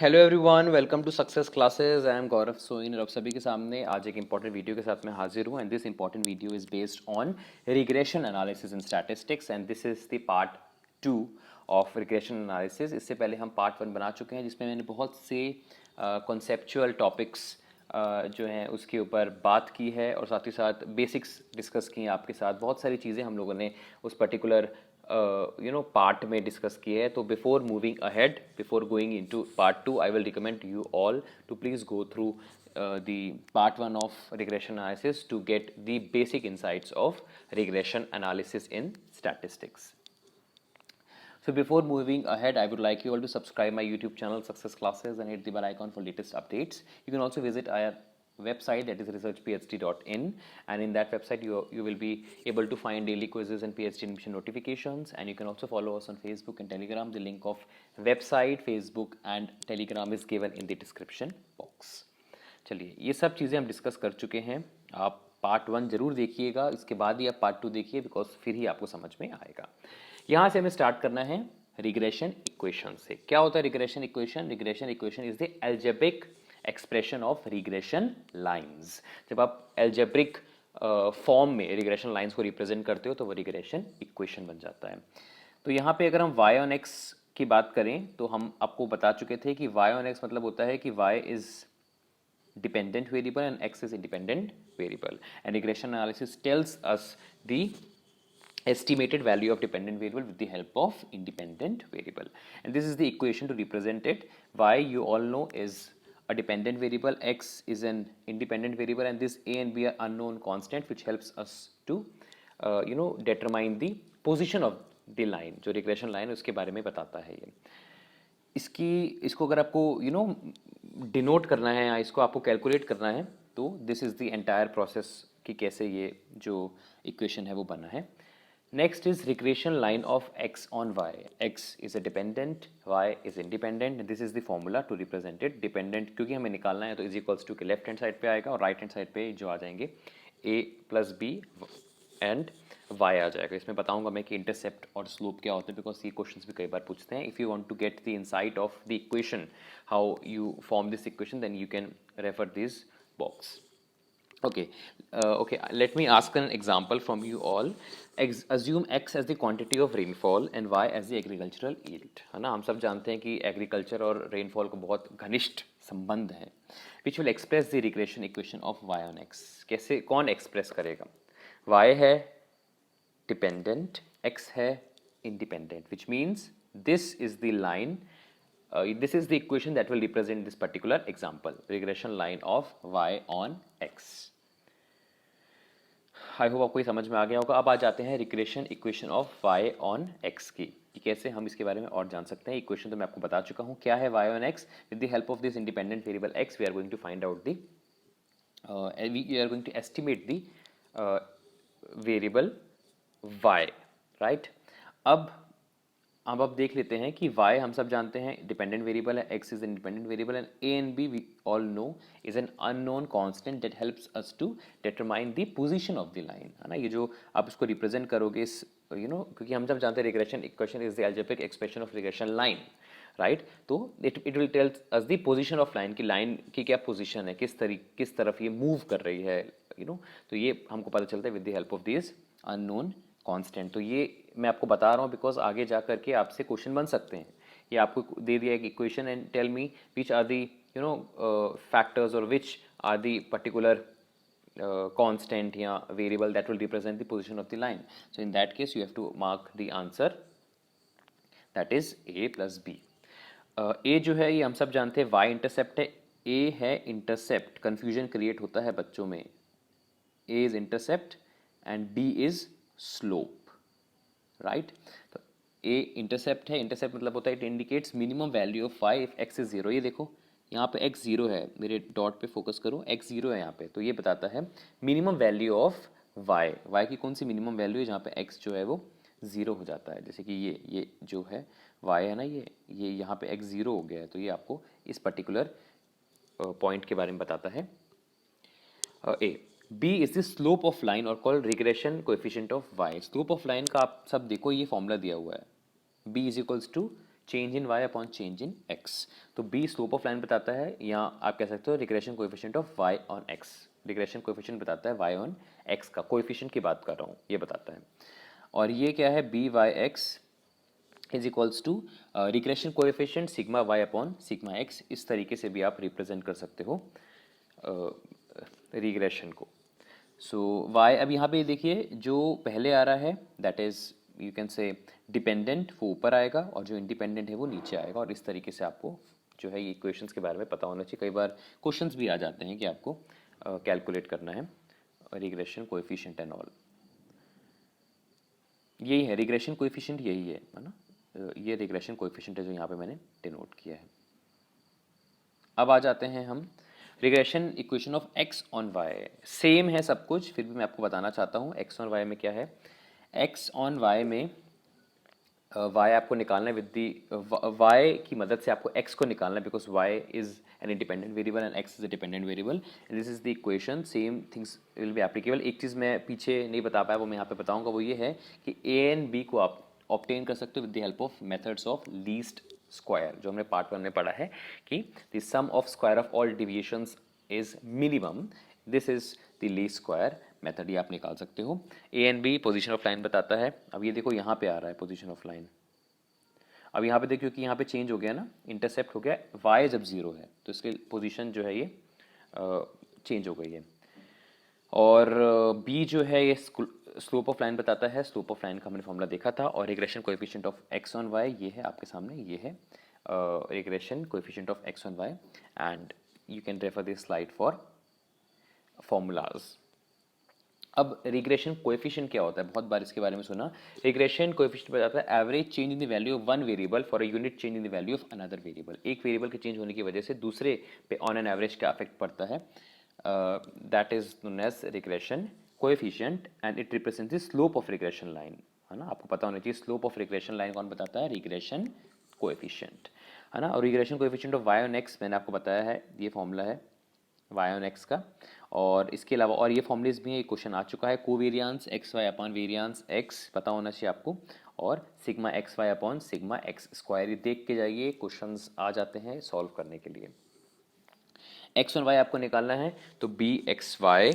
Hello everyone, welcome to success classes. I am Gaurav Soin और आप सभी के सामने आज एक इंपॉर्टेंट वीडियो के साथ मैं हाजिर हूँ। And this important video is based on regression analysis in statistics and this is the part 2 of regression analysis. इससे पहले हम पार्ट 1 बना चुके हैं जिसमें मैंने बहुत से कॉन्सेप्चुअल टॉपिक्स जो हैं उसके ऊपर बात की है और साथ ही साथ बेसिक्स डिस्कस की हैं आपके साथ। बहुत सारी चीज़ें हम लोगों ने उस पर्टिकुलर पार्ट में डिस्कस किए हैं। तो before moving ahead, before going into part 2, I will recommend you all to please go through the part 1 of regression analysis to get the basic insights of regression analysis in statistics. So before moving ahead, I would like you all to subscribe my YouTube channel Success Classes and hit the bell icon for latest updates. You can also visit our website, that is researchphd.in, and in that website you will be able to find daily quizzes and PhD admission notifications. And you can also follow us on Facebook and Telegram. The link of website, Facebook and Telegram is given in the description box. चलिए, ये सब चीज़ें हम discuss कर चुके हैं। आप part 1 जरूर देखिएगा, इसके बाद ही आप पार्ट 2 देखिए, बिकॉज फिर ही आपको समझ में आएगा। यहाँ से हमें स्टार्ट करना है रिग्रेशन इक्वेशन से। क्या होता है regression equation? Regression equation is the algebraic expression of regression lines. जब आप एल्जेब्रिक फॉर्म में रिग्रेशन लाइंस को रिप्रेजेंट करते हो तो वो रिग्रेशन इक्वेशन बन जाता है। तो यहाँ पे अगर हम y ऑन x की बात करें तो हम आपको बता चुके थे कि y ऑन x मतलब होता है कि y is dependent variable and x is independent variable, and regression analysis tells us the estimated value of dependent variable with the help of independent variable, and this is the equation to represent it. Y you all know is a dependent variable, x is an independent variable, and this a and b are unknown constant which helps us to determine the position of the line. जो regression line है उसके बारे में बताता है ये। इसको अगर आपको डिनोट करना है या इसको आपको कैलकुलेट करना है तो this is the entire process कि कैसे ये जो इक्वेशन है वो बना है। Next is regression line of x on y। x is a dependent, y is independent. This is the formula to represent it. Dependent क्योंकि हमें निकालना है तो इज इक्वल्स टू के लेफ्ट हैंड साइड पे आएगा और राइट हैंड साइड पे जो आ जाएंगे a plus b and y आ जाएगा। इसमें बताऊंगा मैं कि इंटरसेप्ट और स्लोप क्या होते हैं, बिकॉज ये क्वेश्चंस भी कई बार पूछते हैं। If you want to get the insight of the equation, how you form this equation, then you can refer this box. Okay, let me ask an example from you all. Assume x as the quantity of rainfall and y as the agricultural yield, है ना। हम सब जानते हैं कि agriculture और rainfall का बहुत घनिष्ठ संबंध है। Which will express the regression equation of y on x। कैसे, कौन एक्सप्रेस करेगा? y है dependent, x है independent, which means this is the line, this is the equation that will represent this particular example, regression line of y on x। I hope आपको ये समझ में आ गया होगा। अब आ जाते हैं regression equation of y on x की, कि कैसे हम इसके बारे में और जान सकते हैं। इक्वेशन तो मैं आपको बता चुका हूँ क्या है y on x। With the help of this independent variable x we are going to find out the we are going to estimate the variable y, right. अब आप देख लेते हैं कि y हम सब जानते हैं डिपेंडेंट वेरिएबल है, x is independent variable and a and b we all know is an unknown constant that helps us to determine the position of the line, है ना। ये जो आप इसको रिप्रेजेंट करोगे इस क्योंकि हम सब जानते हैं regression equation is the algebraic expression of regression line, right. तो it will tell us the position of line, की लाइन की क्या पोजीशन है, किस तरफ ये मूव कर रही है, तो ये हमको पता चलता है with the help of this unknown constant. तो ये मैं आपको बता रहा हूँ बिकॉज आगे जा करके आपसे क्वेश्चन बन सकते हैं। ये आपको दे दिया एक equation and tell me which are the factors और which are the particular constant या variable that will represent the position of the line. So in that case you have to mark the answer, that is a plus B. a जो है ये हम सब जानते हैं y intercept है, a है इंटरसेप्ट। कंफ्यूजन क्रिएट होता है बच्चों में। a is intercept and b is slope, right. तो a इंटरसेप्ट है, इंटरसेप्ट मतलब होता है it indicates minimum value of y if x is 0। ये देखो यहाँ पे x 0 है, मेरे डॉट पे फोकस करो, x 0 है यहाँ पे, तो ये बताता है मिनिमम वैल्यू ऑफ y की कौन सी मिनिमम वैल्यू है जहाँ पे x जो है वो 0 हो जाता है। जैसे कि ये जो है y है ना, ये यहाँ पे x 0 हो गया है, तो ये आपको इस पर्टिकुलर पॉइंट के बारे में बताता है। a b is the slope of line और called regression coefficient of y। Slope of line का आप सब देखो ये फॉर्मूला दिया हुआ है, b is equals to change in y upon change in x। तो b स्लोप ऑफ लाइन बताता है, या आप कह सकते हो regression coefficient of y on x। Regression coefficient बताता है y ऑन x का, कोएफिशिएंट की बात कर रहा हूँ, ये बताता है। और ये क्या है, b y x is equals to regression coefficient sigma y upon sigma x। इस तरीके से भी आप रिप्रेजेंट कर सकते हो रिग्रेशन को। सो y, अब यहाँ पे देखिए जो पहले आ रहा है that is you can say dependent, वो ऊपर आएगा, और जो इंडिपेंडेंट है वो नीचे आएगा। और इस तरीके से आपको जो है ये इक्वेशंस के बारे में पता होना चाहिए। कई बार क्वेश्चंस भी आ जाते हैं कि आपको कैलकुलेट करना है रिग्रेशन कोएफिशिएंट एंड ऑल। यही है रिग्रेशन कोएफिशिएंट, यही है ना। ये रिग्रेशन कोएफिशिएंट है जो यहाँ पे मैंने डिनोट किया है। अब आ जाते हैं हम regression equation of x on y। Same है सब कुछ, फिर भी मैं आपको बताना चाहता हूँ x ऑन y में क्या है। x ऑन y में y आपको निकालना है विद दी y की मदद से आपको x को निकालना है, because y is an independent variable and x is a dependent variable. This is the equation, same things will be applicable. एक चीज़ मैं पीछे नहीं बता पाया, वो मैं यहाँ पे बताऊंगा, वो ये है कि a एंड b को आप ऑब्टेन कर सकते हो with the help of methods of least square, जो हमने पार्ट 1 में पढ़ा है कि the sum of square of all deviations is minimum. This is the least square method, ये आप निकाल सकते हो। A and b position of line बताता है। अब ये देखो यहाँ पे आ रहा है पोजीशन ऑफ लाइन। अब यहाँ पे देखिए कि यहाँ पे चेंज हो गया ना, इंटरसेप्ट हो गया, y जब 0 है तो इसकी पोजीशन जो है ये चेंज हो गई है। और b जो है ये स्लोप ऑफ लाइन बताता है। स्लोप ऑफ लाइन का हमने फॉर्मूला देखा था। और regression coefficient of x on y ये है आपके सामने, ये है regression coefficient of x on y। And you can refer this slide for formulas. अब रिग्रेशन कोएफिशिएंट क्या होता है, बहुत बार इसके बारे में सुना। रिग्रेशन कोएफिशिएंट बताता है average change in the value of one variable for a unit change in the value of another variable. एक वेरिएबल के चेंज होने की वजह से दूसरे पे ऑन एन एवरेज क्या इफेक्ट पड़ता है, that is known as regression coefficient and it represents the slope of regression line, है ना। आपको पता होना चाहिए स्लोप ऑफ रिग्रेशन लाइन कौन बताता है, रिग्रेशन कोएफिशिएंट, है ना। और regression coefficient of y on x मैंने आपको बताया है, ये फॉर्मूला है y ऑन x का। और इसके अलावा और ये फॉर्मूलेस भी है, एक क्वेश्चन आ चुका है, covariance x y upon variance x पता होना चाहिए आपको, और sigma x y upon sigma x square, ये देख के जाइए, क्वेश्चंस आ जाते हैं सॉल्व करने के लिए। एक्स और वाई आपको निकालना है, तो b x y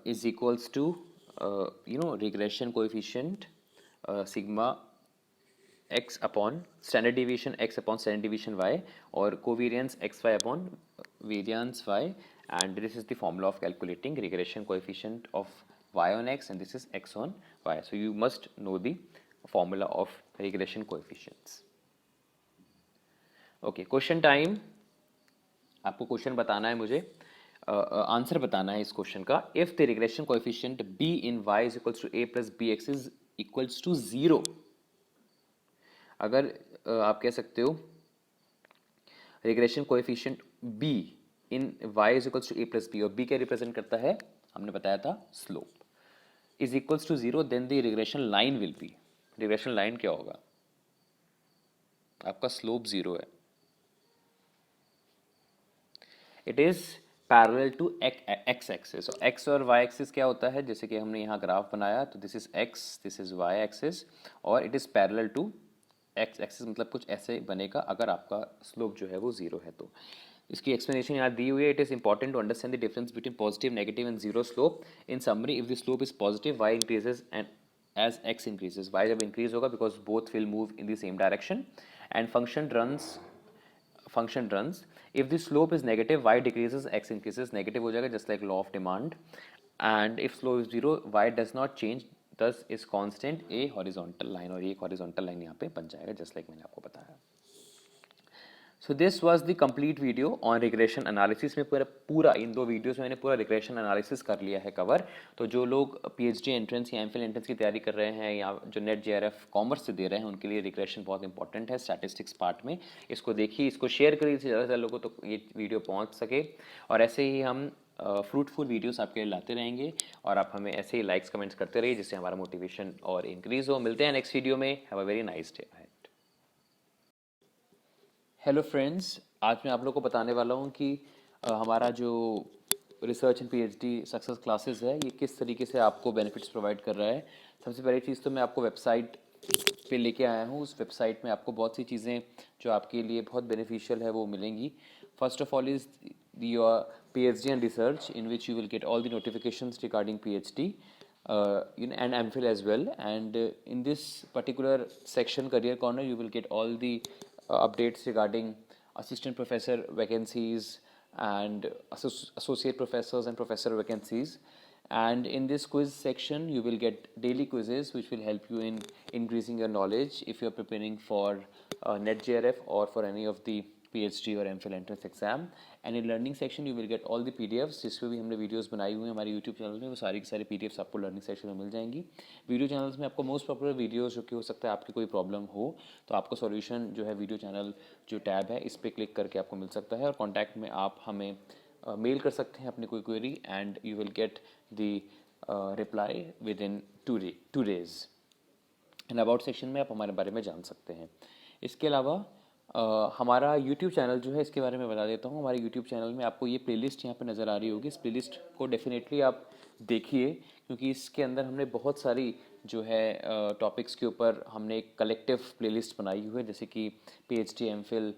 is equals to you know regression coefficient sigma x upon standard division x upon standard division y, और covariance x y upon variance y, and this is the formula of calculating regression coefficient of y on x, and this is x on y. So you must know the formula of regression coefficients. Okay, question time. आपको question बताना है मुझे, answer बताना है इस question का। If the regression coefficient b in y is equals to a plus bx is equals to 0, अगर आप कह सकते हो regression coefficient b in y is equals to a plus B, और b क्या रिप्रेजेंट करता है, हमने बताया था slope, is equals to 0, then the regression line will be, regression line क्या होगा, आपका स्लोप 0 है, it is parallel to X axis. और एक्स और वाई एक्सिस क्या होता है, जैसे कि हमने यहाँ ग्राफ बनाया, तो this is X, this is Y axis, और it is parallel to X axis, मतलब कुछ ऐसे बनेगा अगर आपका स्लोप जो है वो 0 है तो। इसकी एक्सप्लेनेशन यहाँ दी हुई है। It is important to understand the difference between positive, negative and zero slope. In summary, if the slope is positive, Y increases and as X increases, Y जब इंक्रीज होगा because both will move in the same direction, and function runs if the slope is negative, y decreases, x increases, negative हो जाएगा just like law of demand, and if slope is 0, y does not change, thus is constant a horizontal line, और ये एक horizontal line यहाँ पे बन जाएगा just like मैंने आपको बताया। So this was the complete video on regression analysis। में पूरा इन दो वीडियोस में मैंने पूरा regression analysis कर लिया है कवर। तो जो लोग PhD एंट्रेंस या MPhil एंट्रेंस की तैयारी कर रहे हैं, या जो नेट JRF कॉमर्स से दे रहे हैं, उनके लिए regression बहुत इंपॉर्टेंट है स्टैटिस्टिक्स पार्ट में। इसको देखिए, इसको शेयर करिए ज़्यादा से ज़्यादा लोगों तो ये वीडियो पहुँच सके, और ऐसे ही हम फ्रूटफुल वीडियोस आपके लिए लाते रहेंगे, और आप हमें ऐसे ही लाइक्स कमेंट्स करते रहिए जिससे हमारा मोटिवेशन और इंक्रीज़ हो। मिलते हैं नेक्स्ट वीडियो में। Have a very nice day. Hello friends, आज मैं आप लोगों को बताने वाला हूँ कि हमारा जो research and PhD success classes है, ये किस तरीके से आपको बेनिफिट्स प्रोवाइड कर रहा है। सबसे पहली चीज़ तो मैं आपको वेबसाइट पे लेके आया हूँ। उस वेबसाइट में आपको बहुत सी चीज़ें जो आपके लिए बहुत बेनिफिशियल है वो मिलेंगी। First of all is your PhD and research, in which you will get all the notifications regarding PhD and MPhil as well. And in this particular section, Career Corner, you will get all the updates regarding assistant professor vacancies and associate professors and professor vacancies. And in this quiz section, you will get daily quizzes which will help you in increasing your knowledge if you're preparing for NetJRF or for any of the PhD और MPhil entrance exam. And in learning section you will get all the PDFs जिस पे भी हमने videos बनाई हुई हैं हमारे YouTube channel में, वो सारी की सारी PDFs आपको लर्निंग सेक्शन में मिल जाएंगी। वीडियो चैनल्स में आपको मोस्ट पॉपुलर वीडियोस जो कि हो सकता है आपकी कोई प्रॉब्लम हो तो आपको सॉल्यूशन जो है वीडियो चैनल जो टैब है इस पर क्लिक करके आपको मिल सकता है। और कॉन्टैक्ट में आप हमें मेल कर सकते हैं अपनी कोई query and you will get the reply with in 2 days। And about section में आप हमारे बारे में जान सकते हैं। इसके अलावा हमारा यूट्यूब चैनल जो है इसके बारे में बता देता हूँ। हमारे यूट्यूब चैनल में आपको ये प्लेलिस्ट यहाँ पे नज़र आ रही होगी। इस प्लेलिस्ट को डेफिनेटली आप देखिए क्योंकि इसके अंदर हमने बहुत सारी जो है टॉपिक्स के ऊपर हमने एक कलेक्टिव प्लेलिस्ट बनाई हुई है, जैसे कि PhD MPhil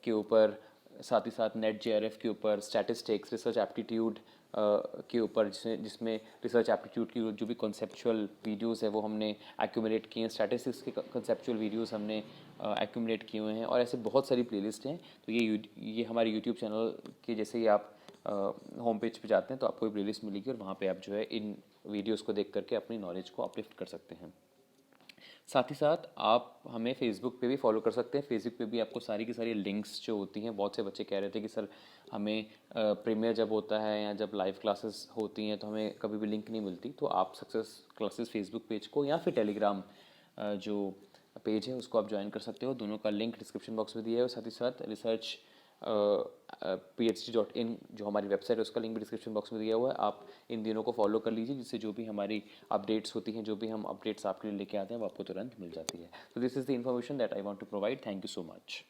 के ऊपर, साथ ही साथ NetJRF के ऊपर, स्टैटिस्टिक्स, रिसर्च एप्टीट्यूड के ऊपर, जिसमें रिसर्च एप्टीट्यूड की जो भी कॉन्सेप्चुअल वीडियोस है वो हमने एक्यूमुलेट किए हैं, स्टैटिस्टिक्स के कॉन्सेप्चुअल वीडियोस हमने एक्यूमुलेट किए हुए हैं और ऐसे बहुत सारी प्लेलिस्ट हैं। तो ये हमारे यूट्यूब चैनल के जैसे ही आप होम पेज पे जाते हैं तो आपको एक प्लेलिस्ट मिलेगी और वहाँ पे आप जो है इन वीडियोस को देख करके अपनी नॉलेज को अपलिफ्ट कर सकते हैं। साथ ही साथ आप हमें फेसबुक पे भी फॉलो कर सकते हैं। फेसबुक पे भी आपको सारी की सारी लिंक्स जो होती हैं, बहुत से बच्चे कह रहे थे कि सर हमें प्रीमियर जब होता है या जब लाइव क्लासेस होती हैं तो हमें कभी भी लिंक नहीं मिलती, तो आप सक्सेस क्लासेस फेसबुक पेज को या फिर टेलीग्राम जो पेज है उसको आप ज्वाइन कर सकते हो। दोनों का लिंक डिस्क्रिप्शन बॉक्स में दिया है और साथ ही साथ रिसर्च phd.in जो हमारी वेबसाइट है उसका लिंक भी डिस्क्रिप्शन बॉक्स में दिया हुआ है। आप इन दिनों को फॉलो कर लीजिए जिससे जो भी हमारी अपडेट्स होती हैं, जो भी हम अपडेट्स आपके लिए लेके आते हैं वो आपको तुरंत मिल जाती है। तो this is the information that I want to provide. Thank you so much.